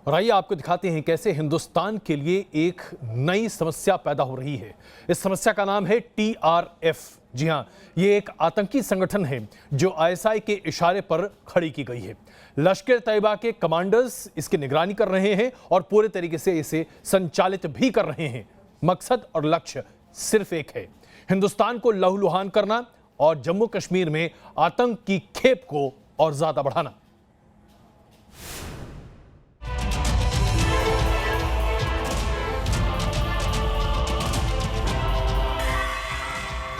और आइए आपको दिखाते हैं कैसे हिंदुस्तान के लिए एक नई समस्या पैदा हो रही है। इस समस्या का नाम है TRF। जी हां, ये एक आतंकी संगठन है जो ISI के इशारे पर खड़ी की गई है। लश्कर तैयबा के कमांडर्स इसकी निगरानी कर रहे हैं और पूरे तरीके से इसे संचालित भी कर रहे हैं। मकसद और लक्ष्य सिर्फ एक है, हिंदुस्तान को लहूलुहान करना और जम्मू कश्मीर में आतंक की खेप को और ज्यादा बढ़ाना।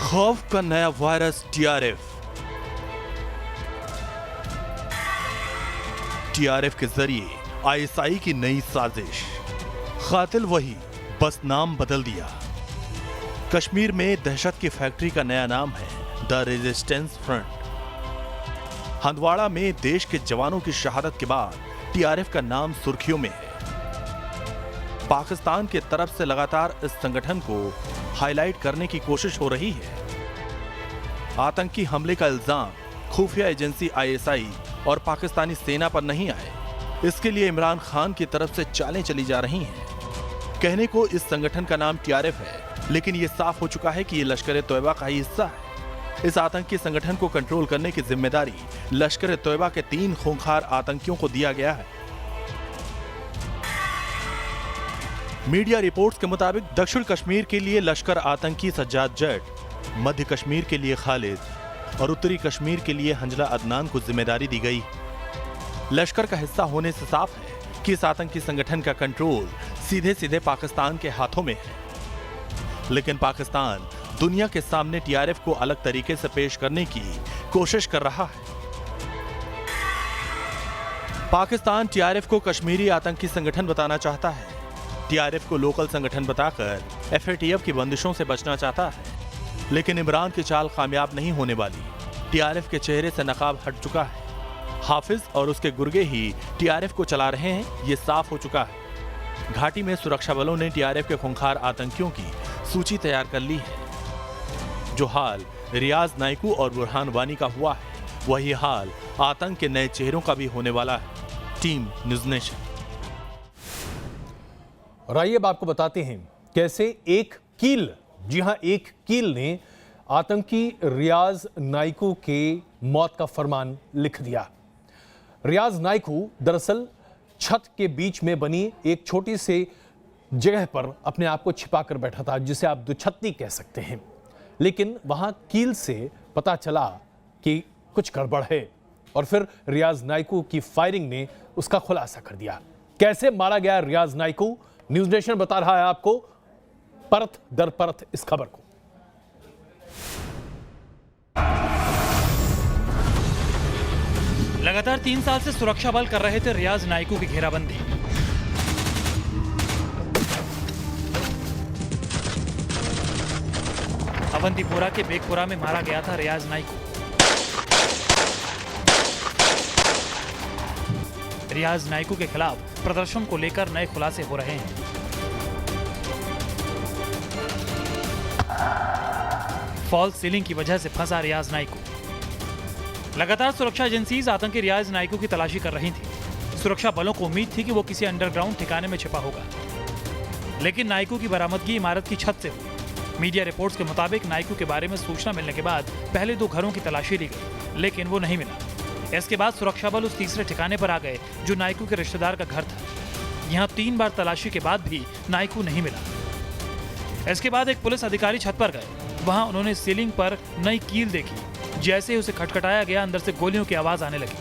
खौफ का नया वायरस TRF के जरिए ISI की नई साजिश। कातिल वही, बस नाम बदल दिया। कश्मीर में दहशत की फैक्ट्री का नया नाम है द रेजिस्टेंस फ्रंट। हंदवाड़ा में देश के जवानों की शहादत के बाद TRF का नाम सुर्खियों में है। पाकिस्तान के तरफ से लगातार इस संगठन को हाईलाइट करने की कोशिश हो रही है। आतंकी हमले का इल्जाम खुफिया एजेंसी ISI और पाकिस्तानी सेना पर नहीं आए, इसके लिए इमरान खान की तरफ से चालें चली जा रही हैं। कहने को इस संगठन का नाम TRF है, लेकिन यह साफ हो चुका है कि यह लश्कर तैयबा का ही हिस्सा है। इस आतंकी संगठन को कंट्रोल करने की जिम्मेदारी लश्कर तैयबा के 3 खूंखार आतंकियों को दिया गया है। मीडिया रिपोर्ट्स के मुताबिक दक्षिण कश्मीर के लिए लश्कर आतंकी सज्जाद जट, मध्य कश्मीर के लिए खालिद और उत्तरी कश्मीर के लिए हंजला अदनान को जिम्मेदारी दी गई। लश्कर का हिस्सा होने से साफ है कि इस आतंकी संगठन का कंट्रोल सीधे सीधे पाकिस्तान के हाथों में है। लेकिन पाकिस्तान दुनिया के सामने TRF को अलग तरीके से पेश करने की कोशिश कर रहा है। पाकिस्तान TRF को कश्मीरी आतंकी संगठन बताना चाहता है। TRF को लोकल संगठन बताकर FATF की बंदिशों से बचना चाहता है, लेकिन इमरान की चाल कामयाब नहीं होने वाली। TRF के चेहरे से नकाब हट चुका है। हाफिज और उसके गुर्गे ही TRF को चला रहे हैं, ये साफ हो चुका है। घाटी में सुरक्षा बलों ने TRF के खूंखार आतंकियों की सूची तैयार कर ली है। जो हाल रियाज नाइकू और बुरहान वानी का हुआ है, वही हाल आतंक के नए चेहरों का भी होने वाला है। Team news nation. और आइए अब आपको बताते हैं कैसे एक कील, जी हां एक कील ने आतंकी रियाज नाइकू के मौत का फरमान लिख दिया। रियाज नाइकू दरअसल छत के बीच में बनी एक छोटी सी जगह पर अपने आप को छिपा कर बैठा था, जिसे आप दुछत्ती कह सकते हैं। लेकिन वहां कील से पता चला कि कुछ गड़बड़ है और फिर रियाज नाइकू की फायरिंग ने उसका खुलासा कर दिया। कैसे मारा गया रियाज नाइकू, न्यूज़ नेशन बता रहा है आपको परत दर परत इस खबर को। लगातार 3 साल से सुरक्षा बल कर रहे थे रियाज नाइकू की घेराबंदी। अवंतीपुरा के बेगपुरा में मारा गया था रियाज नाइकू। रियाज नाइकू के खिलाफ प्रदर्शन को लेकर नए खुलासे हो रहे हैं। फॉल्स सीलिंग की वजह से फंसा रियाज नाइकू। लगातार सुरक्षा एजेंसीज आतंकी रियाज नाइकू की तलाशी कर रही थी। सुरक्षा बलों को उम्मीद थी कि वो किसी अंडरग्राउंड ठिकाने में छिपा होगा, लेकिन नाइकू की बरामदगी इमारत की छत से हुई। मीडिया रिपोर्ट्स के मुताबिक नाइकू के बारे में सूचना मिलने के बाद पहले 2 घरों की तलाशी ली गई, लेकिन वो नहीं मिला। इसके बाद सुरक्षा बल उस तीसरे ठिकाने पर आ गए जो नाइकू के रिश्तेदार का घर था। यहाँ 3 बार तलाशी के बाद भी नाइकू नहीं मिला। इसके बाद एक पुलिस अधिकारी छत पर गए। वहां उन्होंने सीलिंग पर नई कील देखी। जैसे ही उसे खटखटाया गया, अंदर से गोलियों की आवाज आने लगी।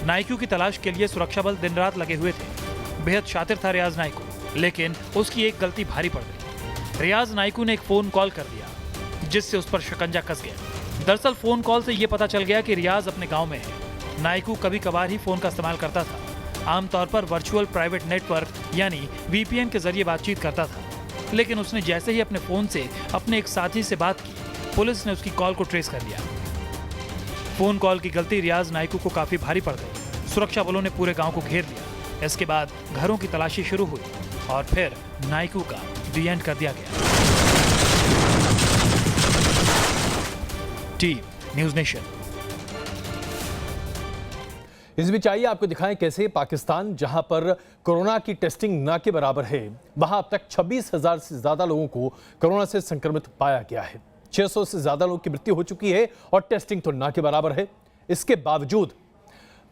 नाइकू की तलाश के लिए सुरक्षा बल दिन रात लगे हुए थे। बेहद शातिर था रियाज नाइकू, लेकिन उसकी एक गलती भारी पड़ गई। रियाज नाइकू ने एक फोन कॉल कर दिया, जिससे उस पर शिकंजा कस गया। दरअसल फोन कॉल से यह पता चल गया कि रियाज अपने गांव में है। नाइकू कभी कभार ही फोन का इस्तेमाल करता था। आमतौर पर वर्चुअल प्राइवेट नेटवर्क यानी VPN के जरिए बातचीत करता था, लेकिन उसने जैसे ही अपने फोन से अपने एक साथी से बात की, पुलिस ने उसकी कॉल को ट्रेस कर लिया। फोन कॉल की गलती रियाज नाइकू को काफी भारी पड़ गई। सुरक्षा बलों ने पूरे गांव को घेर लिया। इसके बाद घरों की तलाशी शुरू हुई और फिर नाइकू का दी एंड कर दिया गया। Team news nation. इस बीच आइए आपको दिखाएं कैसे पाकिस्तान, जहां पर कोरोना की टेस्टिंग ना के बराबर है, वहां अब तक 26,000 से ज्यादा लोगों को कोरोना से संक्रमित पाया गया है। 600 से ज्यादा लोगों की मृत्यु हो चुकी है और टेस्टिंग तो ना के बराबर है। इसके बावजूद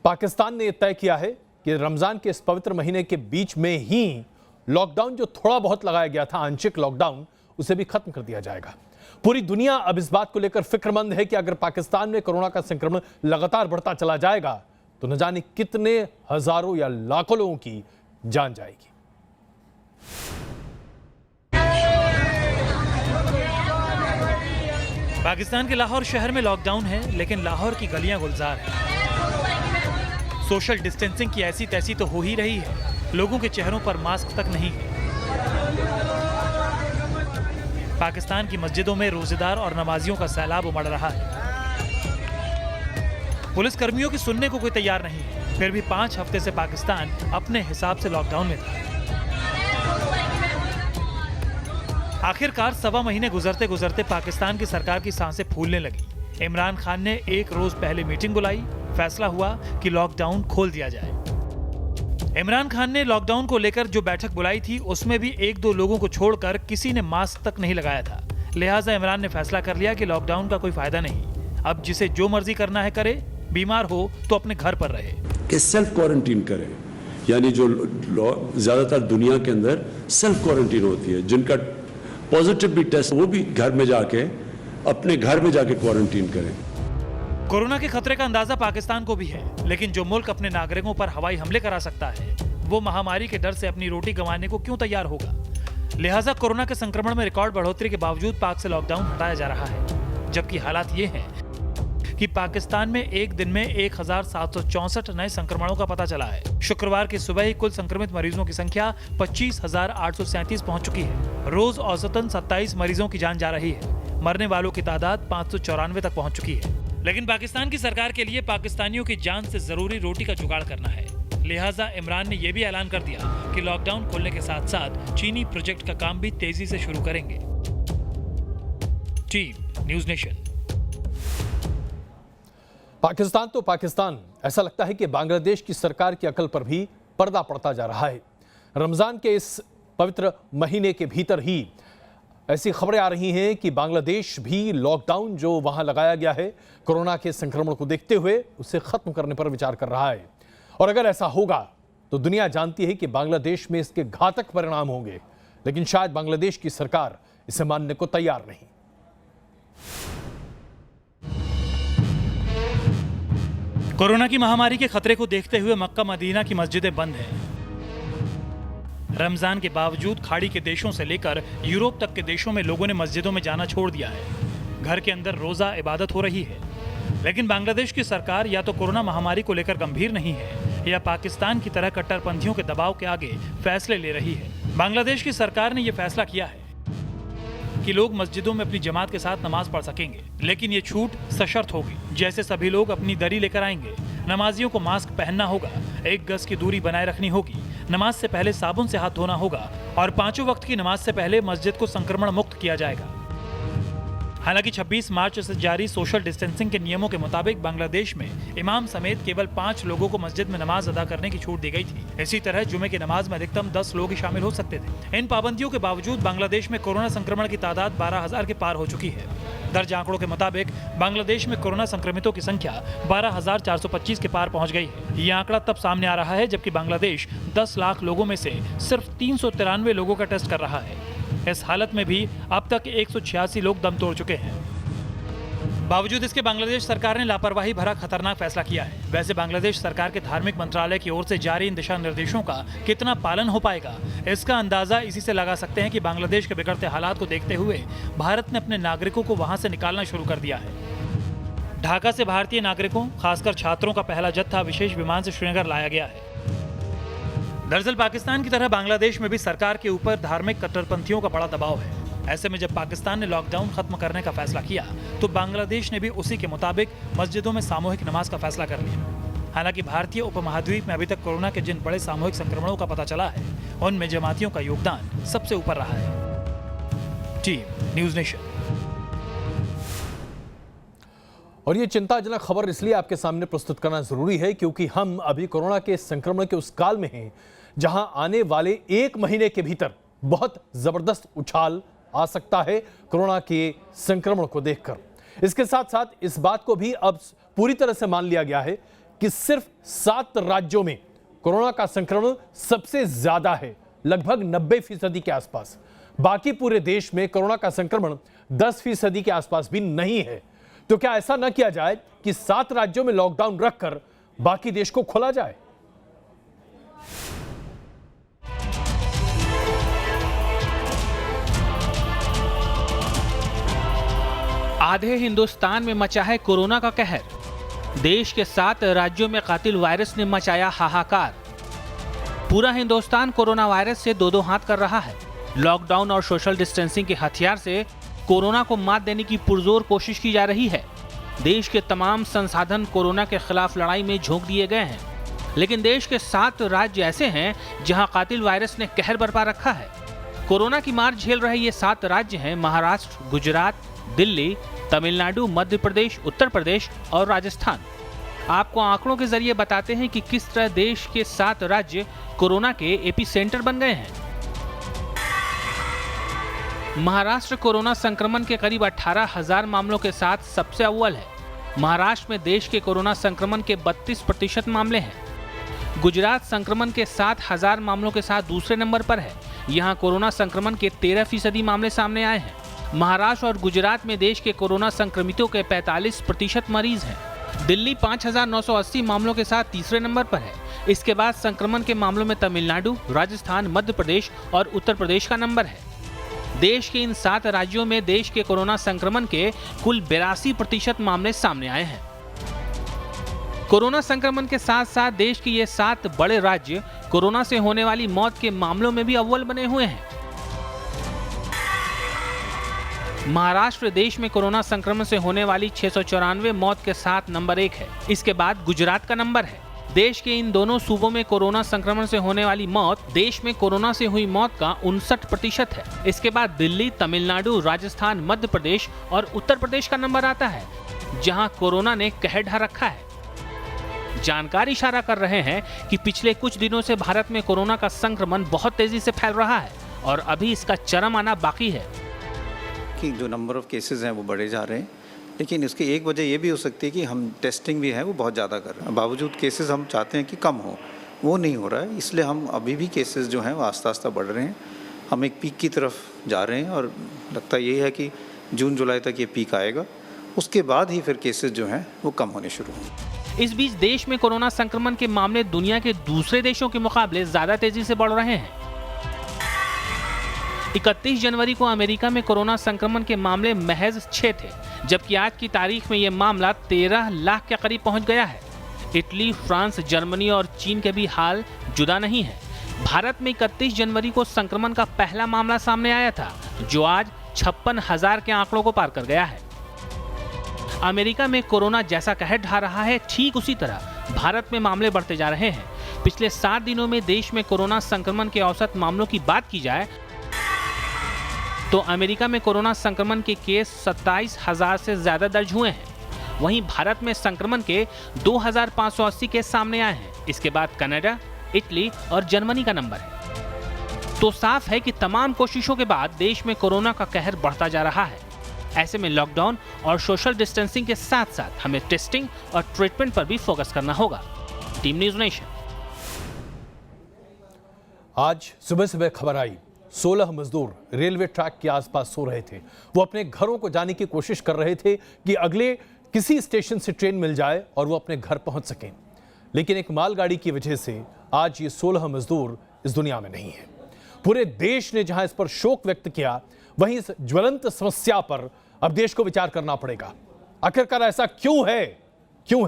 पाकिस्तान ने तय किया है कि रमजान के इस पवित्र महीने के बीच में ही लॉकडाउन जो थोड़ा बहुत लगाया गया था, आंशिक लॉकडाउन, उसे भी खत्म कर दिया जाएगा। पूरी दुनिया अब इस बात को लेकर फिक्रमंद है कि अगर पाकिस्तान में कोरोना का संक्रमण लगातार बढ़ता चला जाएगा तो न जाने कितने हजारों या लाखों लोगों की जान जाएगी। पाकिस्तान के लाहौर शहर में लॉकडाउन है, लेकिन लाहौर की गलियां गुलजार हैं। सोशल डिस्टेंसिंग की ऐसी तैसी तो हो ही रही है, लोगों के चेहरों पर मास्क तक नहीं है। पाकिस्तान की मस्जिदों में रोजेदार और नमाजियों का सैलाब उमड़ रहा है। पुलिस कर्मियों की सुनने को कोई तैयार नहीं है, फिर भी 5 हफ्ते से पाकिस्तान अपने हिसाब से लॉकडाउन में था। आखिरकार 1.25 महीने गुजरते गुजरते पाकिस्तान की सरकार की सांसें फूलने लगी। इमरान खान ने एक रोज पहले मीटिंग बुलाई, फैसला हुआ कि लॉकडाउन खोल दिया जाए। इमरान खान ने लॉकडाउन को लेकर जो बैठक बुलाई थी उसमें भी 1-2 लोगों को छोड़कर किसी ने मास्क तक नहीं लगाया था। लिहाजा इमरान ने फैसला कर लिया कि लॉकडाउन का कोई फायदा नहीं, अब जिसे जो मर्जी करना है करे, बीमार हो तो अपने घर पर रहे। कि सेल्फ क्वारंटीन करें, यानी जो ज्यादातर दुनिया के अंदर सेल्फ क्वारंटीन होती है, जिनका पॉजिटिव भी टेस्ट, वो भी घर में जाके अपने घर में जाके क्वारंटीन करें। कोरोना के खतरे का अंदाजा पाकिस्तान को भी है, लेकिन जो मुल्क अपने नागरिकों पर हवाई हमले करा सकता है, वो महामारी के डर से अपनी रोटी गंवाने को क्यों तैयार होगा। लिहाजा कोरोना के संक्रमण में रिकॉर्ड बढ़ोतरी के बावजूद पाक से लॉकडाउन हटाया जा रहा है, जबकि हालात ये हैं कि पाकिस्तान में एक दिन में 1764 नए संक्रमणों का पता चला है। शुक्रवार की सुबह ही कुल संक्रमित मरीजों की संख्या 25,837 पहुंच चुकी है। रोज औसतन 27 मरीजों की जान जा रही है। मरने वालों की तादाद 594 तक पहुंच चुकी है। लेकिन पाकिस्तान की सरकार के लिए पाकिस्तानियों की जान से जरूरी रोटी का जुगाड़ करना है। लिहाजा इमरान ने यह भी ऐलान कर दिया कि लॉकडाउन खोलने के साथ साथ चीनी प्रोजेक्ट का काम भी तेजी से शुरू करेंगे। Team news nation. पाकिस्तान तो पाकिस्तान, ऐसा लगता है कि बांग्लादेश की सरकार की अकल पर भी पर्दा पड़ता जा रहा है। रमजान के इस पवित्र महीने के भीतर ही ऐसी खबरें आ रही हैं कि बांग्लादेश भी लॉकडाउन जो वहां लगाया गया है कोरोना के संक्रमण को देखते हुए उसे खत्म करने पर विचार कर रहा है। और अगर ऐसा होगा तो दुनिया जानती है कि बांग्लादेश में इसके घातक परिणाम होंगे, लेकिन शायद बांग्लादेश की सरकार इसे मानने को तैयार नहीं। कोरोना की महामारी के खतरे को देखते हुए मक्का मदीना की मस्जिदें बंद हैं। रमजान के बावजूद खाड़ी के देशों से लेकर यूरोप तक के देशों में लोगों ने मस्जिदों में जाना छोड़ दिया है। घर के अंदर रोजा इबादत हो रही है। लेकिन बांग्लादेश की सरकार या तो कोरोना महामारी को लेकर गंभीर नहीं है या पाकिस्तान की तरह कट्टरपंथियों के दबाव के आगे फैसले ले रही है। बांग्लादेश की सरकार ने यह फैसला किया है कि लोग मस्जिदों में अपनी जमात के साथ नमाज पढ़ सकेंगे, लेकिन ये छूट सशर्त होगी। जैसे सभी लोग अपनी दरी लेकर आएंगे, नमाजियों को मास्क पहनना होगा, 1 गज की दूरी बनाए रखनी होगी, नमाज से पहले साबुन से हाथ धोना होगा और 5 वक्त की नमाज से पहले मस्जिद को संक्रमण मुक्त किया जाएगा। हालांकि 26 मार्च से जारी सोशल डिस्टेंसिंग के नियमों के मुताबिक बांग्लादेश में इमाम समेत केवल 5 लोगों को मस्जिद में नमाज अदा करने की छूट दी गई थी। इसी तरह जुमे की नमाज में अधिकतम 10 लोग ही शामिल हो सकते थे। इन पाबंदियों के बावजूद बांग्लादेश में कोरोना संक्रमण की तादाद 12,000 के पार हो चुकी है। दर्ज आंकड़ों के मुताबिक बांग्लादेश में कोरोना संक्रमितों की संख्या 12,425 के पार पहुंच गई है। ये आंकड़ा तब सामने आ रहा है जबकि बांग्लादेश 10 लाख लोगों में से सिर्फ 393 लोगों का टेस्ट कर रहा है। इस हालत में भी अब तक 186 लोग दम तोड़ चुके हैं। बावजूद इसके बांग्लादेश सरकार ने लापरवाही भरा खतरनाक फैसला किया है। वैसे बांग्लादेश सरकार के धार्मिक मंत्रालय की ओर से जारी इन दिशा निर्देशों का कितना पालन हो पाएगा, इसका अंदाजा इसी से लगा सकते हैं कि बांग्लादेश के बिगड़ते हालात को देखते हुए भारत ने अपने नागरिकों को वहां से निकालना शुरू कर दिया है। ढाका से भारतीय नागरिकों, खासकर छात्रों का पहला जत्था विशेष विमान से श्रीनगर लाया गया है। दरअसल पाकिस्तान की तरह बांग्लादेश में भी सरकार के ऊपर धार्मिक कट्टरपंथियों का बड़ा दबाव है। ऐसे में जब पाकिस्तान ने लॉकडाउन खत्म करने का फैसला किया तो बांग्लादेश ने भी उसी के मुताबिक मस्जिदों में सामूहिक नमाज का फैसला कर लिया। हालांकि भारतीय उपमहाद्वीप में अभी तक कोरोना के जिन बड़े सामूहिक संक्रमणों का पता चला है उनमें जमातियों का योगदान सबसे ऊपर रहा है। Team news nation. और ये चिंताजनक खबर इसलिए आपके सामने प्रस्तुत करना जरूरी है क्योंकि हम अभी कोरोना के संक्रमण के उस काल में हैं जहां आने वाले 1 महीने के भीतर बहुत जबरदस्त उछाल आ सकता है कोरोना के संक्रमण को देखकर। इसके साथ साथ इस बात को भी अब पूरी तरह से मान लिया गया है कि सिर्फ 7 राज्यों में कोरोना का संक्रमण सबसे ज्यादा है, लगभग 90% के आसपास। बाकी पूरे देश में कोरोना का संक्रमण 10% के आसपास भी नहीं है। तो क्या ऐसा न किया जाए कि 7 राज्यों में लॉकडाउन रखकर बाकी देश को खोला जाए? आधे हिंदुस्तान में मचा है कोरोना का कहर। देश के 7 राज्यों में कातिल वायरस ने मचाया हाहाकार। पूरा हिंदुस्तान कोरोना वायरस से दो हाथ कर रहा है। लॉकडाउन और सोशल डिस्टेंसिंग के हथियार से कोरोना को मात देने की पुरजोर कोशिश की जा रही है। देश के तमाम संसाधन कोरोना के खिलाफ लड़ाई में झोंक दिए गए हैं, लेकिन देश के 7 राज्य ऐसे हैं जहां कातिल वायरस ने कहर बरपा रखा है। कोरोना की मार झेल रहे ये 7 राज्य हैं महाराष्ट्र, गुजरात, दिल्ली, तमिलनाडु, मध्य प्रदेश, उत्तर प्रदेश और राजस्थान। आपको आंकड़ों के जरिए बताते हैं कि किस तरह देश के 7 राज्य कोरोना के एपिसेंटर बन गए हैं। महाराष्ट्र कोरोना संक्रमण के करीब 18,000 मामलों के साथ सबसे अव्वल है। महाराष्ट्र में देश के कोरोना संक्रमण के 32% मामले हैं। गुजरात संक्रमण के 7,000 मामलों के साथ दूसरे नंबर पर है। यहाँ कोरोना संक्रमण के 13% मामले सामने आए हैं। महाराष्ट्र और गुजरात में देश के कोरोना संक्रमितों के 45% मरीज हैं। दिल्ली 5,980 मामलों के साथ तीसरे नंबर पर है। इसके बाद संक्रमण के मामलों में तमिलनाडु, राजस्थान, मध्य प्रदेश और उत्तर प्रदेश का नंबर है। देश के इन 7 राज्यों में देश के कोरोना संक्रमण के कुल 82% मामले सामने आए हैं। कोरोना संक्रमण के साथ साथ देश के ये 7 बड़े राज्य कोरोना से होने वाली मौत के मामलों में भी अव्वल बने हुए हैं। महाराष्ट्र देश में कोरोना संक्रमण से होने वाली 694 मौत के साथ नंबर 1 है। इसके बाद गुजरात का नंबर है। देश के इन दोनों सूबों में कोरोना संक्रमण से होने वाली मौत देश में कोरोना से हुई मौत का 59% है। इसके बाद दिल्ली, तमिलनाडु, राजस्थान, मध्य प्रदेश और उत्तर प्रदेश का नंबर आता है, जहां कोरोना ने कहर ढा रखा है। जानकारी इशारा कर रहे हैं कि पिछले कुछ दिनों से भारत में कोरोना का संक्रमण बहुत तेजी से फैल रहा है और अभी इसका चरम आना बाकी है। कि जो नंबर ऑफ केसेस हैं वो बढ़े जा रहे हैं, लेकिन इसकी एक वजह ये भी हो सकती है कि हम टेस्टिंग भी है वो बहुत ज़्यादा कर रहे हैं। बावजूद केसेस हम चाहते हैं कि कम हो, वो नहीं हो रहा है। इसलिए हम अभी भी केसेस जो हैं वो आस्ता आस्ता बढ़ रहे हैं। हम एक पीक की तरफ जा रहे हैं और लगता यही है कि जून जुलाई तक ये पीक आएगा, उसके बाद ही फिर केसेस जो हैं वो कम होने शुरू होंगे। इस बीच देश में कोरोना संक्रमण के मामले दुनिया के दूसरे देशों के मुकाबले ज्यादा तेजी से बढ़ रहे हैं। 31 जनवरी को अमेरिका में कोरोना संक्रमण के मामले महज 6 थे, जबकि आज की तारीख में यह मामला 13 लाख के करीब पहुंच गया है। इटली, फ्रांस, जर्मनी और चीन के भी हाल जुदा नहीं है। भारत में 31 जनवरी को संक्रमण का पहला मामला सामने आया था, जो आज 56,000 के आंकड़ों को पार कर गया है। अमेरिका में कोरोना जैसा कहर ढा रहा है, ठीक उसी तरह भारत में मामले बढ़ते जा रहे हैं। पिछले 7 दिनों में देश में कोरोना संक्रमण के औसत मामलों की बात की जाए तो अमेरिका में कोरोना संक्रमण के केस 27,000 से ज्यादा दर्ज हुए हैं। वहीं भारत में संक्रमण के 2,580 केस सामने आए हैं। इसके बाद कनाडा, इटली और जर्मनी का नंबर है। तो साफ है कि तमाम कोशिशों के बाद देश में कोरोना का कहर बढ़ता जा रहा है। ऐसे में लॉकडाउन और सोशल डिस्टेंसिंग के साथ साथ हमें टेस्टिंग और ट्रीटमेंट पर भी फोकस करना होगा। Team news nation. आज सुबह सुबह खबर आई, 16 मजदूर रेलवे ट्रैक के आसपास सो रहे थे। वो अपने घरों को जाने की कोशिश कर रहे थे कि अगले किसी स्टेशन से ट्रेन मिल जाए और वो अपने घर पहुंच सकें। लेकिन एक मालगाड़ी की वजह से आज ये 16 मजदूर इस दुनिया में नहीं है। पूरे देश ने जहां इस पर शोक व्यक्त किया, वहीं इस ज्वलंत समस्या पर अब देश को विचार करना पड़ेगा। आखिरकार ऐसा क्यों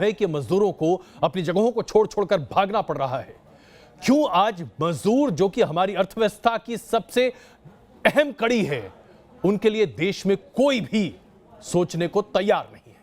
है कि मजदूरों को अपनी जगहों को छोड़ छोड़कर भागना पड़ रहा है? क्यों आज मजदूर, जो कि हमारी अर्थव्यवस्था की सबसे अहम कड़ी है, उनके लिए देश में कोई भी सोचने को तैयार नहीं है?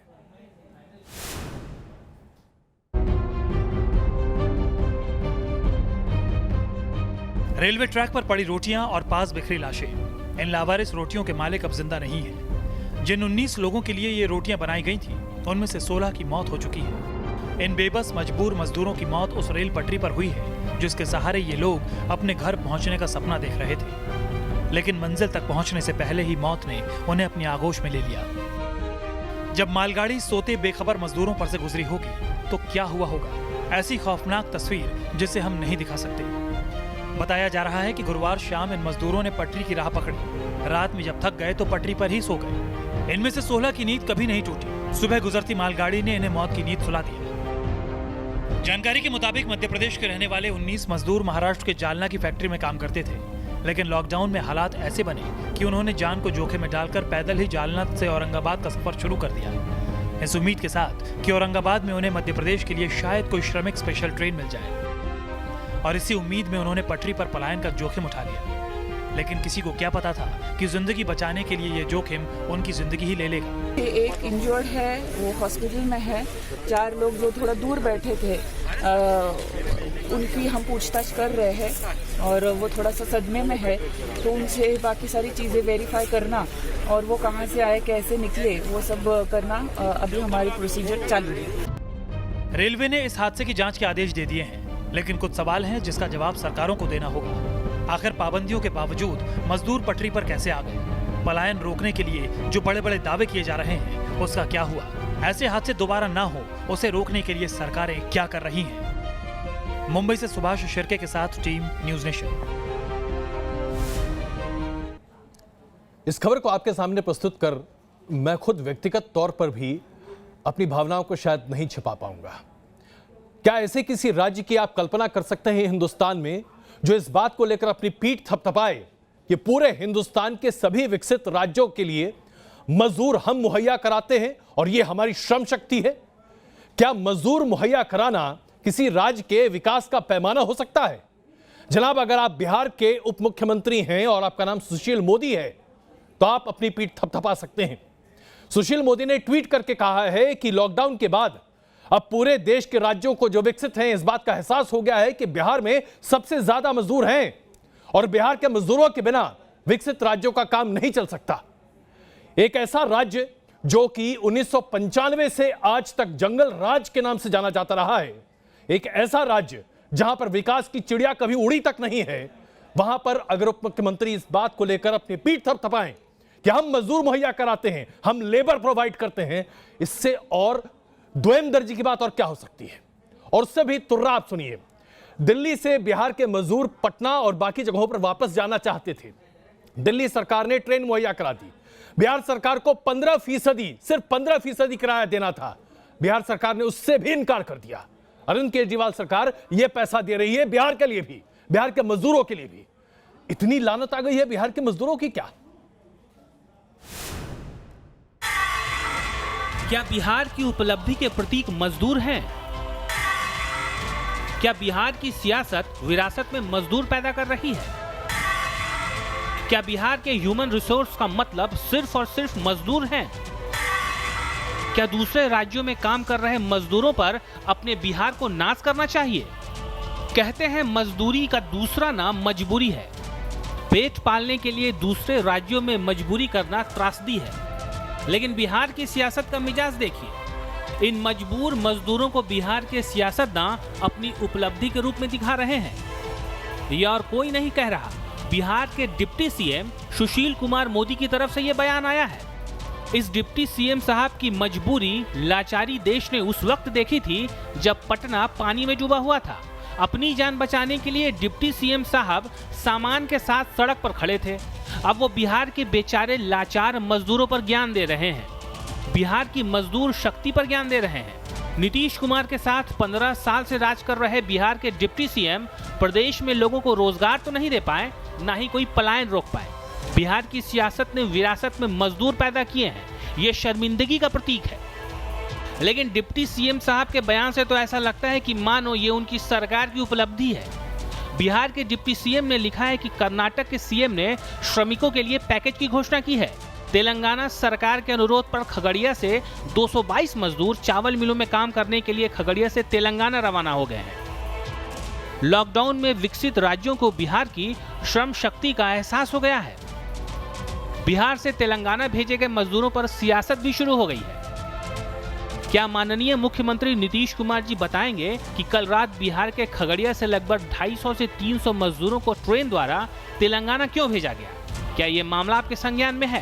रेलवे ट्रैक पर पड़ी रोटियां और पास बिखरी लाशें। इन लावारिस रोटियों के मालिक अब जिंदा नहीं हैं। जिन 19 लोगों के लिए ये रोटियां बनाई गई थी, उनमें से 16 की मौत हो चुकी है। इन बेबस मजबूर मजदूरों की मौत उस रेल पटरी पर हुई है जिसके सहारे ये लोग अपने घर पहुंचने का सपना देख रहे थे, लेकिन मंजिल तक पहुंचने से पहले ही मौत ने उन्हें अपनी आगोश में ले लिया। जब मालगाड़ी सोते बेखबर मजदूरों पर से गुजरी होगी तो क्या हुआ होगा? ऐसी खौफनाक तस्वीर जिसे हम नहीं दिखा सकते। बताया जा रहा है कि गुरुवार शाम इन मजदूरों ने पटरी की राह पकड़ी। रात में जब थक गए तो पटरी पर ही सो गए। इनमें से 16 की नींद कभी नहीं टूटी। सुबह गुजरती मालगाड़ी ने इन्हें मौत की नींद सुला दी। जानकारी के मुताबिक मध्य प्रदेश के रहने वाले 19 मजदूर महाराष्ट्र के जालना की फैक्ट्री में काम करते थे, लेकिन लॉकडाउन में हालात ऐसे बने कि उन्होंने जान को जोखिम में डालकर पैदल ही जालना से औरंगाबाद का सफर शुरू कर दिया, इस उम्मीद के साथ कि औरंगाबाद में उन्हें मध्य प्रदेश के लिए शायद कोई श्रमिक स्पेशल ट्रेन मिल जाए। और इसी उम्मीद में उन्होंने पटरी पर पलायन का जोखिम उठा लिया। लेकिन किसी को क्या पता था कि जिंदगी बचाने के लिए ये जोखिम उनकी जिंदगी ही ले लेगा। एक इंजर्ड है, वो हॉस्पिटल में है। 4 लोग जो थोड़ा दूर बैठे थे उनकी हम पूछताछ कर रहे हैं और वो थोड़ा सा सदमे में है, तो उनसे बाकी सारी चीज़ें वेरीफाई करना और वो कहाँ से आए, कैसे निकले, वो सब करना अभी हमारी प्रोसीजर चालू है। रेलवे ने इस हादसे की जांच के आदेश दे दिए हैं, लेकिन कुछ सवाल हैं जिसका जवाब सरकारों को देना होगा। आखिर पाबंदियों के बावजूद मजदूर पटरी पर कैसे आ गए? पलायन रोकने के लिए जो बड़े बड़े दावे किए जा रहे हैं उसका क्या हुआ? ऐसे हादसे दोबारा ना हो उसे रोकने के लिए सरकारें क्या कर रही हैं? मुंबई से सुभाष शिर्के के साथ टीम न्यूज़ नेशन। इस खबर को आपके सामने प्रस्तुत कर मैं खुद व्यक्तिगत तौर पर भी अपनी भावनाओं को शायद नहीं छिपा पाऊंगा। क्या ऐसे किसी राज्य की आप कल्पना कर सकते हैं हिंदुस्तान में जो इस बात को लेकर अपनी पीठ थपथपाए कि पूरे हिंदुस्तान के सभी विकसित राज्यों के लिए मजदूर हम मुहैया कराते हैं और यह हमारी श्रम शक्ति है? क्या मजदूर मुहैया कराना किसी राज्य के विकास का पैमाना हो सकता है? जनाब, अगर आप बिहार के उप मुख्यमंत्री हैं और आपका नाम सुशील मोदी है तो आप अपनी पीठ थपथपा सकते हैं। सुशील मोदी ने ट्वीट करके कहा है कि लॉकडाउन के बाद अब पूरे देश के राज्यों को जो विकसित हैं इस बात का एहसास हो गया है कि बिहार में सबसे ज्यादा मजदूर हैं और बिहार के मजदूरों के बिना विकसित राज्यों का काम नहीं चल सकता। एक ऐसा राज्य जो कि 1995 से आज तक जंगल राज के नाम से जाना जाता रहा है, एक ऐसा राज्य जहां पर विकास की चिड़िया कभी उड़ी तक नहीं है, वहां पर अगर उप मुख्यमंत्री इस बात को लेकर अपनी पीठ थपथपाएं कि हम मजदूर मुहैया कराते हैं, हम लेबर प्रोवाइड करते हैं, इससे और द्वेम दर्जी की बात और क्या हो सकती है? और उससे भी तुर्रा आप सुनिए, दिल्ली से बिहार के मजदूर पटना और बाकी जगहों पर वापस जाना चाहते थे। दिल्ली सरकार ने ट्रेन मुहैया करा दी। बिहार सरकार को 15%, सिर्फ 15% किराया देना था। बिहार सरकार ने उससे भी इनकार कर दिया। अरविंद केजरीवाल सरकार यह पैसा दे रही है बिहार के लिए भी, बिहार के मजदूरों के लिए भी। इतनी लानत आ गई है बिहार के मजदूरों की क्या? क्या बिहार की उपलब्धि के प्रतीक मजदूर हैं? क्या बिहार की सियासत विरासत में मजदूर पैदा कर रही है? क्या बिहार के ह्यूमन रिसोर्स का मतलब सिर्फ और सिर्फ मजदूर हैं? क्या दूसरे राज्यों में काम कर रहे मजदूरों पर अपने बिहार को नाश करना चाहिए? कहते हैं मजदूरी का दूसरा नाम मजबूरी है। पेट पालने के लिए दूसरे राज्यों में मजबूरी करना त्रासदी है। लेकिन बिहार की सियासत का मिजाज देखिए। इन मजबूर मजदूरों को बिहार के सियासतदान अपनी उपलब्धि के रूप में दिखा रहे हैं। यह और कोई नहीं कह रहा, बिहार के डिप्टी सीएम सुशील कुमार मोदी की तरफ से यह बयान आया है। इस डिप्टी सीएम साहब की मजबूरी, लाचारी देश ने उस वक्त देखी थी जब पटना पानी में डूबा हुआ था। अपनी जान बचाने के लिए डिप्टी सीएम साहब सामान के साथ सड़क पर खड़े थे। अब वो बिहार के बेचारे लाचार मजदूरों पर ज्ञान दे रहे हैं, बिहार की मजदूर शक्ति पर ज्ञान दे रहे हैं। नीतीश कुमार के साथ 15 साल से राज कर रहे बिहार के डिप्टी सीएम प्रदेश में लोगों को रोजगार तो नहीं दे पाए, ना ही कोई पलायन रोक पाए। बिहार की सियासत ने विरासत में मजदूर पैदा किए हैं, ये शर्मिंदगी का प्रतीक है। लेकिन डिप्टी सीएम साहब के बयान से तो ऐसा लगता है कि मानो ये उनकी सरकार की उपलब्धि है। बिहार के डिप्टी सीएम ने लिखा है कि कर्नाटक के सीएम ने श्रमिकों के लिए पैकेज की घोषणा की है। तेलंगाना सरकार के अनुरोध पर खगड़िया से 222 मजदूर चावल मिलों में काम करने के लिए खगड़िया से तेलंगाना रवाना हो गए हैं। लॉकडाउन में विकसित राज्यों को बिहार की श्रम शक्ति का एहसास हो गया है। बिहार से तेलंगाना भेजे गए मजदूरों पर सियासत भी शुरू हो गई है। क्या माननीय मुख्यमंत्री नीतीश कुमार जी बताएंगे कि कल रात बिहार के खगड़िया से लगभग 250 से 300 मजदूरों को ट्रेन द्वारा तेलंगाना क्यों भेजा गया? क्या ये मामला आपके संज्ञान में है?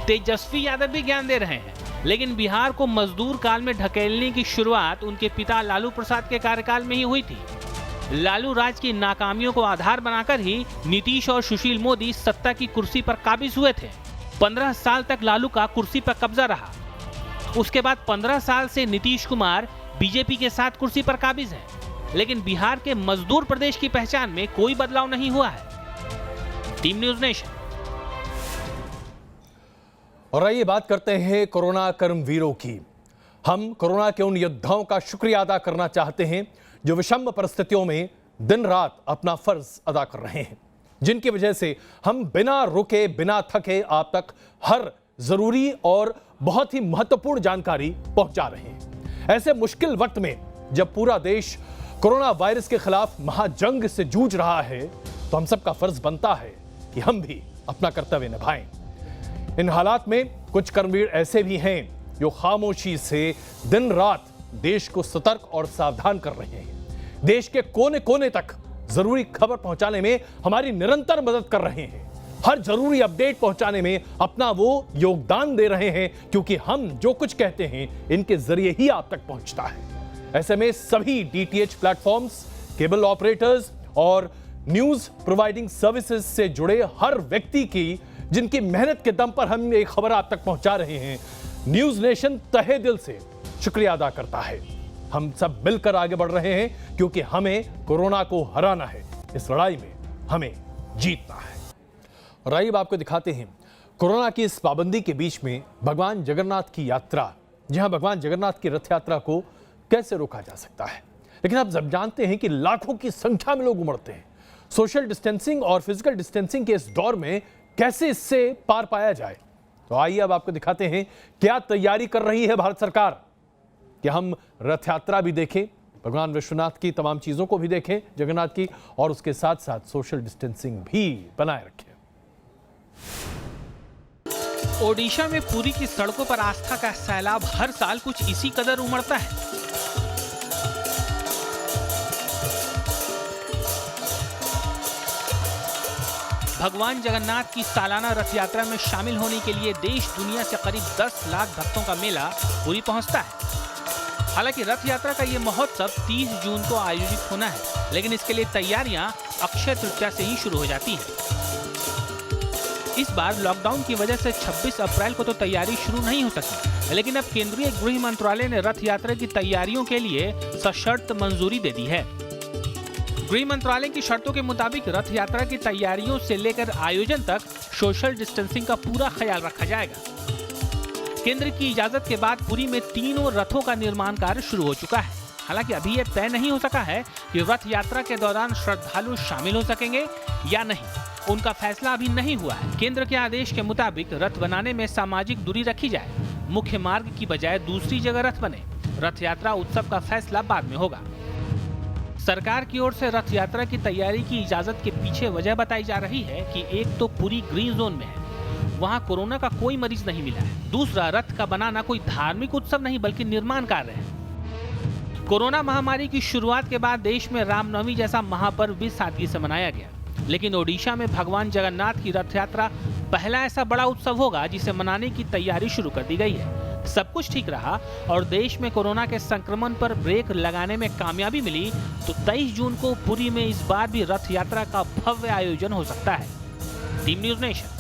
तेजस्वी यादव भी ज्ञान दे रहे हैं, लेकिन बिहार को मजदूर काल में ढकेलने की शुरुआत उनके पिता लालू प्रसाद के कार्यकाल में ही हुई थी। लालू राज की नाकामियों को आधार बनाकर ही नीतीश और सुशील मोदी सत्ता की कुर्सी पर काबिज हुए थे। 15 साल तक लालू का कुर्सी पर कब्जा रहा। उसके बाद 15 साल से नीतीश कुमार बीजेपी के साथ कुर्सी पर काबिज हैं, लेकिन बिहार के मजदूर प्रदेश की पहचान में कोई बदलाव नहीं हुआ है। Team news nation. और आइए बात करते हैं कोरोना कर्मवीरों की। हम कोरोना के उन योद्धाओं का शुक्रिया अदा करना चाहते हैं जो विषम परिस्थितियों में दिन रात अपना फर्ज अदा कर रहे हैं, जिनकी वजह से हम बिना रुके बिना थके आप तक हर जरूरी और बहुत ही महत्वपूर्ण जानकारी पहुंचा रहे हैं। ऐसे मुश्किल वक्त में जब पूरा देश कोरोना वायरस के खिलाफ महाजंग से जूझ रहा है, तो हम सबका फर्ज बनता है कि हम भी अपना कर्तव्य निभाएं। इन हालात में कुछ कर्मवीर ऐसे भी हैं जो खामोशी से दिन रात देश को सतर्क और सावधान कर रहे हैं। देश के कोने कोने तक जरूरी खबर पहुंचाने में हमारी निरंतर मदद कर रहे हैं। हर जरूरी अपडेट पहुंचाने में अपना वो योगदान दे रहे हैं, क्योंकि हम जो कुछ कहते हैं इनके जरिए ही आप तक पहुंचता है। ऐसे में सभी डीटीएच प्लेटफॉर्म्स, केबल ऑपरेटर्स और न्यूज प्रोवाइडिंग सर्विसेज से जुड़े हर व्यक्ति की, जिनकी मेहनत के दम पर हम ये खबर आप तक पहुंचा रहे हैं, न्यूज नेशन तहे दिल से शुक्रिया अदा करता है। हम सब मिलकर आगे बढ़ रहे हैं, क्योंकि हमें कोरोना को हराना है। इस लड़ाई में हमें जीतना है। और आइए आपको दिखाते हैं कोरोना की इस पाबंदी के बीच में भगवान जगन्नाथ की यात्रा, जहां भगवान जगन्नाथ की रथ यात्रा को कैसे रोका जा सकता है। लेकिन आप जब जानते हैं कि लाखों की संख्या में लोग उमड़ते हैं, सोशल डिस्टेंसिंग और फिजिकल डिस्टेंसिंग के इस दौर में कैसे इससे पार पाया जाए, तो आइए अब आपको दिखाते हैं क्या तैयारी कर रही है भारत सरकार। कि हम रथ यात्रा भी देखें, भगवान विश्वनाथ की तमाम चीजों को भी देखें, जगन्नाथ की, और उसके साथ साथ सोशल डिस्टेंसिंग भी बनाए रखें। ओडिशा में पुरी की सड़कों पर आस्था का सैलाब हर साल कुछ इसी कदर उमड़ता है। भगवान जगन्नाथ की सालाना रथ यात्रा में शामिल होने के लिए देश दुनिया से करीब 10 लाख भक्तों का मेला पुरी पहुंचता है। हालांकि रथ यात्रा का ये महोत्सव 30 जून को आयोजित होना है, लेकिन इसके लिए तैयारियां अक्षय तृतीया से ही शुरू हो जाती हैं। इस बार लॉकडाउन की वजह से 26 अप्रैल को तो तैयारी शुरू नहीं हो सकी, लेकिन अब केंद्रीय गृह मंत्रालय ने रथ यात्रा की तैयारियों के लिए सशर्त मंजूरी दे दी है। गृह मंत्रालय की शर्तों के मुताबिक रथ यात्रा की तैयारियों से लेकर आयोजन तक सोशल डिस्टेंसिंग का पूरा ख्याल रखा जाएगा। केंद्र की इजाजत के बाद पुरी में 3 रथों का निर्माण कार्य शुरू हो चुका है। हालांकि अभी यह तय नहीं हो सका है कि रथ यात्रा के दौरान श्रद्धालु शामिल हो सकेंगे या नहीं। उनका फैसला अभी नहीं हुआ है। केंद्र के आदेश के मुताबिक रथ बनाने में सामाजिक दूरी रखी जाए, मुख्य मार्ग की बजाय दूसरी जगह रथ बने। रथ यात्रा उत्सव का फैसला बाद में होगा। सरकार की ओर से रथ यात्रा की तैयारी की इजाजत के पीछे वजह बताई जा रही है कि एक तो पूरी ग्रीन जोन में है, वहां कोरोना का कोई मरीज नहीं मिला है। दूसरा, रथ का बनाना कोई धार्मिक उत्सव नहीं बल्कि निर्माण कार्य है। कोरोना महामारी की शुरुआत के बाद देश में रामनवमी जैसा महापर्व भी सादगी से मनाया गया, लेकिन ओडिशा में भगवान जगन्नाथ की रथ यात्रा पहला ऐसा बड़ा उत्सव होगा जिसे मनाने की तैयारी शुरू कर दी गई है। सब कुछ ठीक रहा और देश में कोरोना के संक्रमण पर ब्रेक लगाने में कामयाबी मिली तो 23 जून को पुरी में इस बार भी रथ यात्रा का भव्य आयोजन हो सकता है। Team news nation.